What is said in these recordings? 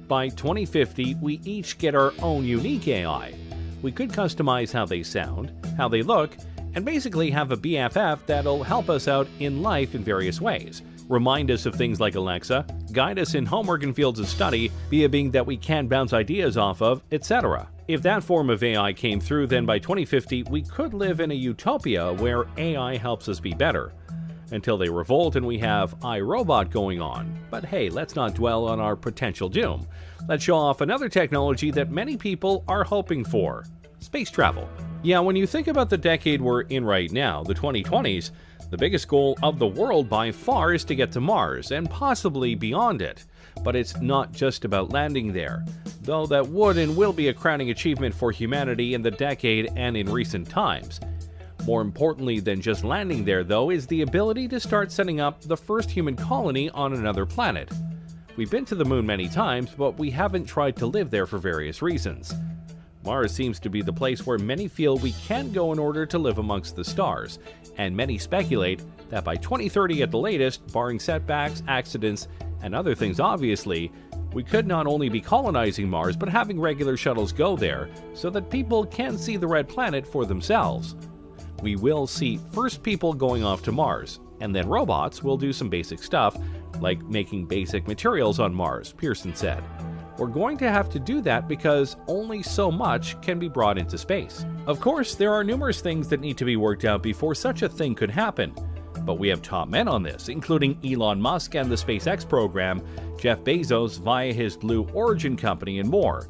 By 2050, we each get our own unique AI. We could customize how they sound, how they look, and basically have a BFF that'll help us out in life in various ways. Remind us of things like Alexa, guide us in homework and fields of study, be a being that we can bounce ideas off of, etc. If that form of AI came through, then by 2050 we could live in a utopia where AI helps us be better. Until they revolt and we have iRobot going on. But hey, let's not dwell on our potential doom. Let's show off another technology that many people are hoping for: space travel. Yeah, when you think about the decade we're in right now, the 2020s, the biggest goal of the world by far is to get to Mars, and possibly beyond it. But it's not just about landing there, though that would and will be a crowning achievement for humanity in the decade and in recent times. More importantly than just landing there, though, is the ability to start setting up the first human colony on another planet. We've been to the moon many times, but we haven't tried to live there for various reasons. Mars seems to be the place where many feel we can go in order to live amongst the stars, and many speculate that by 2030 at the latest, barring setbacks, accidents, and other things obviously, we could not only be colonizing Mars but having regular shuttles go there so that people can see the red planet for themselves. We will see first people going off to Mars, and then robots will do some basic stuff, like making basic materials on Mars, Pearson said. We're going to have to do that because only so much can be brought into space. Of course, there are numerous things that need to be worked out before such a thing could happen. But we have top men on this, including Elon Musk and the SpaceX program, Jeff Bezos via his Blue Origin company, and more.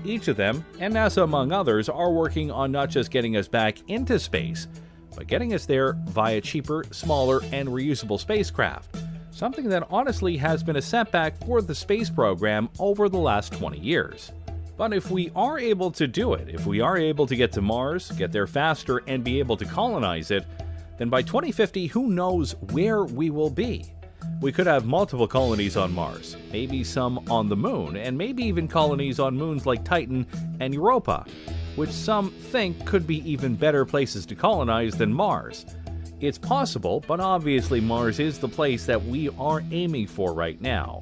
Each of them, and NASA among others, are working on not just getting us back into space, but getting us there via cheaper, smaller, and reusable spacecraft. Something that honestly has been a setback for the space program over the last 20 years. But if we are able to do it, if we are able to get to Mars, get there faster, and be able to colonize it, then by 2050, who knows where we will be? We could have multiple colonies on Mars, maybe some on the moon, and maybe even colonies on moons like Titan and Europa, which some think could be even better places to colonize than Mars. It's possible, but obviously Mars is the place that we are aiming for right now.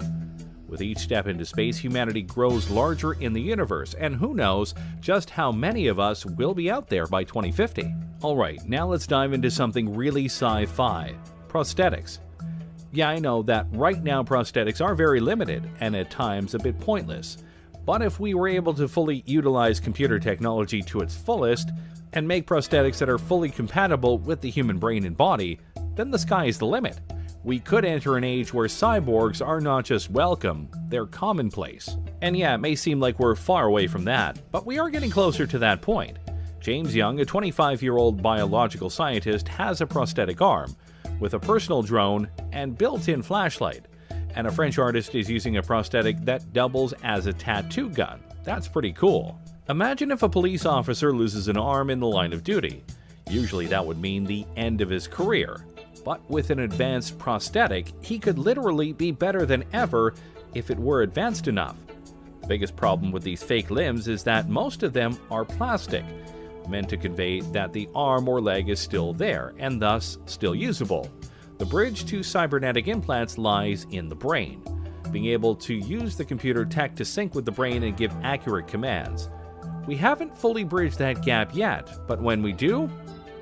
With each step into space, humanity grows larger in the universe, and who knows just how many of us will be out there by 2050. Alright, now let's dive into something really sci-fi: prosthetics. Yeah, I know that right now prosthetics are very limited, and at times a bit pointless. But if we were able to fully utilize computer technology to its fullest, and make prosthetics that are fully compatible with the human brain and body, then the sky is the limit. We could enter an age where cyborgs are not just welcome, they're commonplace. And yeah, it may seem like we're far away from that, but we are getting closer to that point. James Young, a 25-year-old biological scientist, has a prosthetic arm, with a personal drone and built-in flashlight. And a French artist is using a prosthetic that doubles as a tattoo gun. That's pretty cool. Imagine if a police officer loses an arm in the line of duty. Usually that would mean the end of his career. But with an advanced prosthetic, he could literally be better than ever if it were advanced enough. The biggest problem with these fake limbs is that most of them are plastic, meant to convey that the arm or leg is still there, and thus still usable. The bridge to cybernetic implants lies in the brain, being able to use the computer tech to sync with the brain and give accurate commands. We haven't fully bridged that gap yet, but when we do,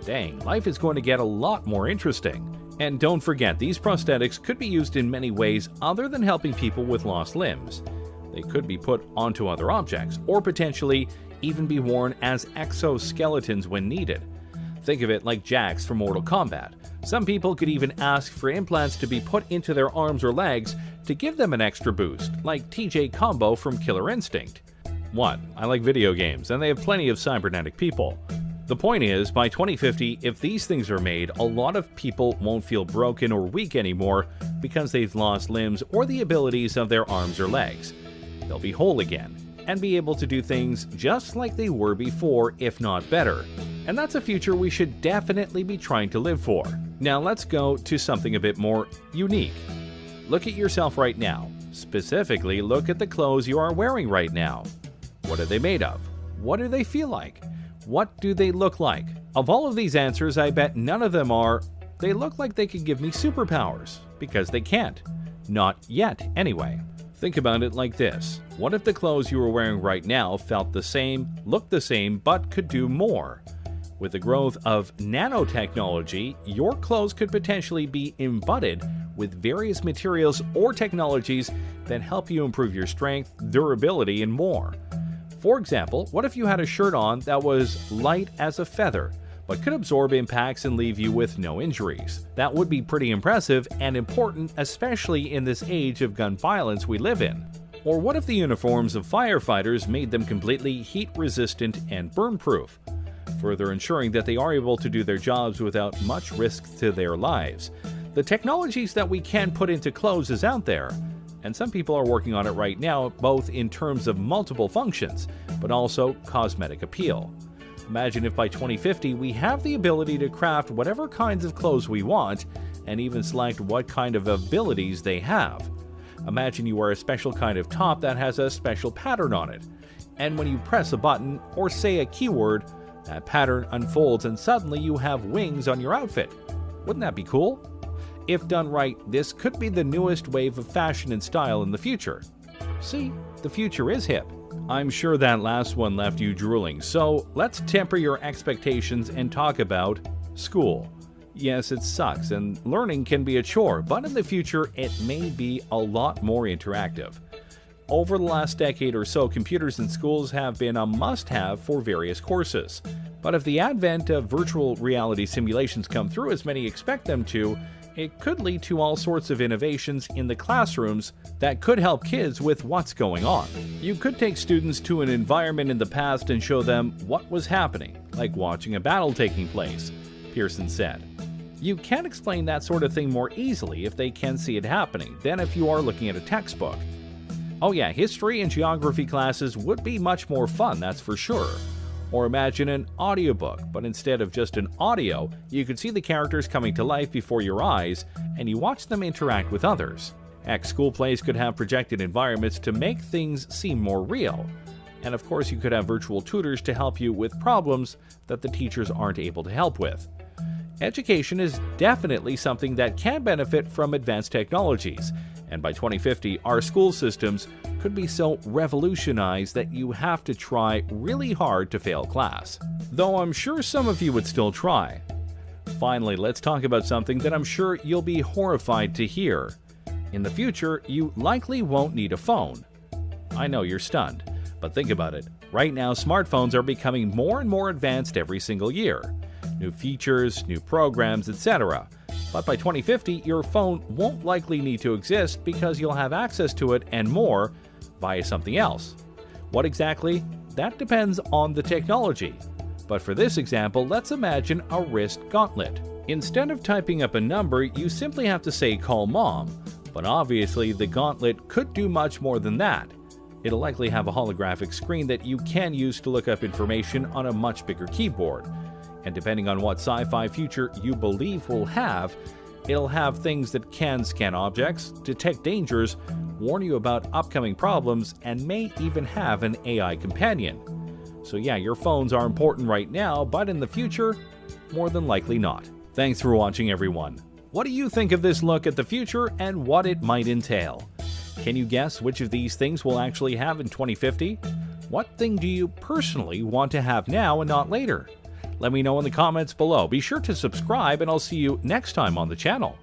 dang, life is going to get a lot more interesting. And don't forget, these prosthetics could be used in many ways other than helping people with lost limbs. They could be put onto other objects, or potentially even be worn as exoskeletons when needed. Think of it like Jax from Mortal Kombat. Some people could even ask for implants to be put into their arms or legs to give them an extra boost, like TJ Combo from Killer Instinct. 1. I like video games, and they have plenty of cybernetic people. The point is, by 2050, if these things are made, a lot of people won't feel broken or weak anymore because they've lost limbs or the abilities of their arms or legs. They'll be whole again, and be able to do things just like they were before, if not better. And that's a future we should definitely be trying to live for. Now let's go to something a bit more unique. Look at yourself right now. Specifically, look at the clothes you are wearing right now. What are they made of? What do they feel like? What do they look like? Of all of these answers, I bet none of them are, they look like they could give me superpowers, because they can't. Not yet, anyway. Think about it like this. What if the clothes you were wearing right now felt the same, looked the same, but could do more? With the growth of nanotechnology, your clothes could potentially be embodied with various materials or technologies that help you improve your strength, durability, and more. For example, what if you had a shirt on that was light as a feather, but could absorb impacts and leave you with no injuries? That would be pretty impressive and important, especially in this age of gun violence we live in. Or what if the uniforms of firefighters made them completely heat-resistant and burn-proof, further ensuring that they are able to do their jobs without much risk to their lives? The technologies that we can put into clothes is out there, and some people are working on it right now, both in terms of multiple functions, but also cosmetic appeal. Imagine if by 2050 we have the ability to craft whatever kinds of clothes we want, and even select what kind of abilities they have. Imagine you wear a special kind of top that has a special pattern on it, and when you press a button or say a keyword, that pattern unfolds and suddenly you have wings on your outfit. Wouldn't that be cool? If done right, this could be the newest wave of fashion and style in the future. See, the future is hip. I'm sure that last one left you drooling, so let's temper your expectations and talk about school. Yes, it sucks, and learning can be a chore, but in the future it may be a lot more interactive. Over the last decade or so, computers in schools have been a must-have for various courses. But if the advent of virtual reality simulations come through as many expect them to, it could lead to all sorts of innovations in the classrooms that could help kids with what's going on. You could take students to an environment in the past and show them what was happening, like watching a battle taking place, Pearson said. You can explain that sort of thing more easily if they can see it happening than if you are looking at a textbook. Oh yeah, history and geography classes would be much more fun, that's for sure. Or imagine an audiobook, but instead of just an audio, you could see the characters coming to life before your eyes, and you watch them interact with others. Heck, school plays could have projected environments to make things seem more real. And of course, you could have virtual tutors to help you with problems that the teachers aren't able to help with. Education is definitely something that can benefit from advanced technologies, and by 2050, our school systems could be so revolutionized that you have to try really hard to fail class. Though I'm sure some of you would still try. Finally, let's talk about something that I'm sure you'll be horrified to hear. In the future, you likely won't need a phone. I know you're stunned, but think about it. Right now, smartphones are becoming more and more advanced every single year. New features, new programs, etc. But by 2050, your phone won't likely need to exist because you'll have access to it and more via something else. What exactly? That depends on the technology. But for this example, let's imagine a wrist gauntlet. Instead of typing up a number, you simply have to say "call mom." But obviously, the gauntlet could do much more than that. It'll likely have a holographic screen that you can use to look up information on a much bigger keyboard. And depending on what sci-fi future you believe will have, it'll have things that can scan objects, detect dangers, warn you about upcoming problems, and may even have an AI companion. So yeah, your phones are important right now, but in the future, more than likely not. Thanks for watching, everyone. What do you think of this look at the future and what it might entail? Can you guess which of these things we'll actually have in 2050? What thing do you personally want to have now and not later? Let me know in the comments below. Be sure to subscribe, and I'll see you next time on the channel.